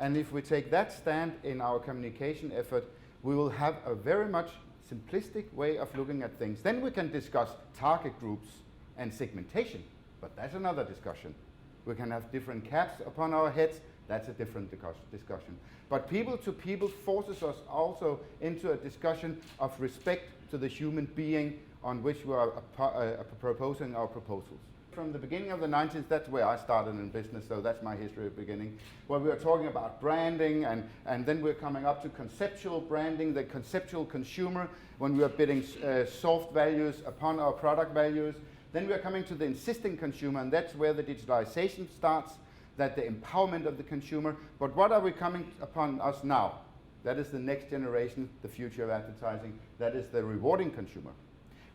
And if we take that stand in our communication effort, we will have a very much simplistic way of looking at things. Then we can discuss target groups and segmentation, but that's another discussion. We can have different caps upon our heads, that's a different discussion. But people to people forces us also into a discussion of respect to the human being on which we are proposing our proposals. From the beginning of the 90s, that's where I started in business, so that's my history at the beginning, where we were talking about branding, and then we're coming up to conceptual branding, the conceptual consumer, when we are bidding soft values upon our product values. Then we are coming to the insisting consumer, and that's where the digitalization starts, that the empowerment of the consumer. But what are we coming upon us now? That is the next generation, the future of advertising, that is the rewarding consumer.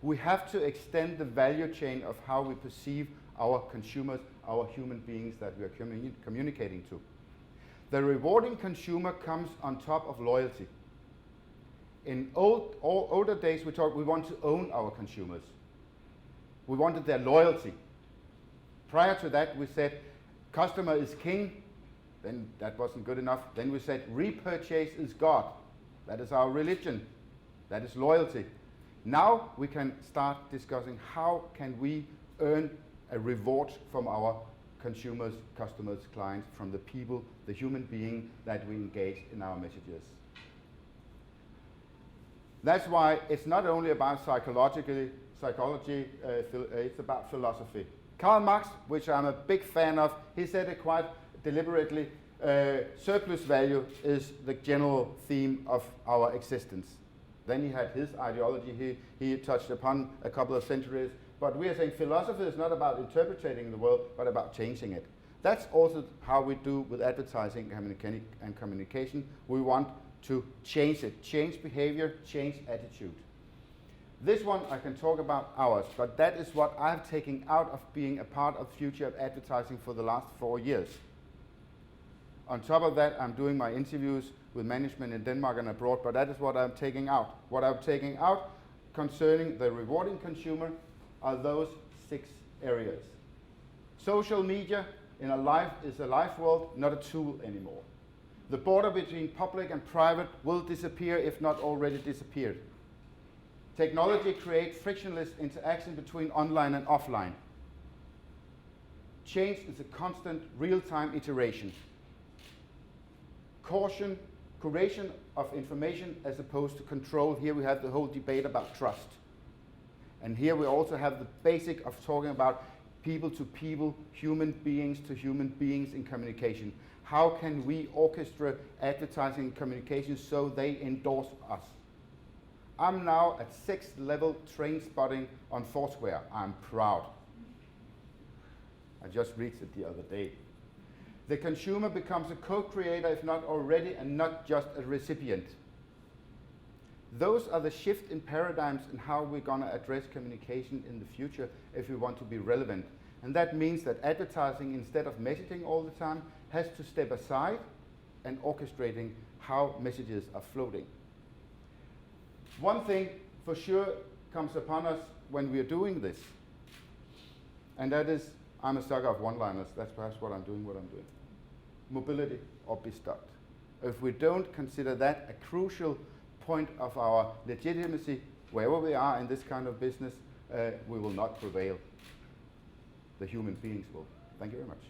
We have to extend the value chain of how we perceive our consumers, our human beings that we are communicating to. The rewarding consumer comes on top of loyalty. In older days we want to own our consumers. We wanted their loyalty. Prior to that we said customer is king, then that wasn't good enough. Then we said repurchase is God. That is our religion. That is loyalty. Now we can start discussing how can we earn a reward from our consumers, customers, clients, from the people, the human being that we engage in our messages. That's why it's not only about psychology, it's about philosophy. Karl Marx, which I'm a big fan of, he said it quite deliberately, surplus value is the general theme of our existence. Then he had his ideology he touched upon a couple of centuries. But we are saying philosophy is not about interpreting the world, but about changing it. That's also how we do with advertising and communication. We want to change it, change behavior, change attitude. This one I can talk about hours, but that is what I've taken out of being a part of future of advertising for the last 4 years. On top of that, I'm doing my interviews with management in Denmark and abroad, but that is what I'm taking out. What I'm taking out concerning the rewarding consumer are those 6 areas. Social media in a life is a life world, not a tool anymore. The border between public and private will disappear, if not already disappeared. Technology creates frictionless interaction between online and offline. Change is a constant real-time iteration. Caution, curation of information as opposed to control. Here we have the whole debate about trust. And here we also have the basic of talking about people to people, human beings to human beings in communication. How can we orchestrate advertising communication so they endorse us? I'm now at 6th level train spotting on Foursquare. I'm proud. I just reached it the other day. The consumer becomes a co-creator, if not already, and not just a recipient. Those are the shift in paradigms in how we're going to address communication in the future if we want to be relevant. And that means that advertising, instead of messaging all the time, has to step aside and orchestrating how messages are floating. One thing for sure comes upon us when we are doing this, and that is, I'm a sucker of one-liners. That's perhaps what I'm doing. Mobility or be stopped. If we don't consider that a crucial point of our legitimacy, wherever we are in this kind of business, we will not prevail. The human beings will. Thank you very much.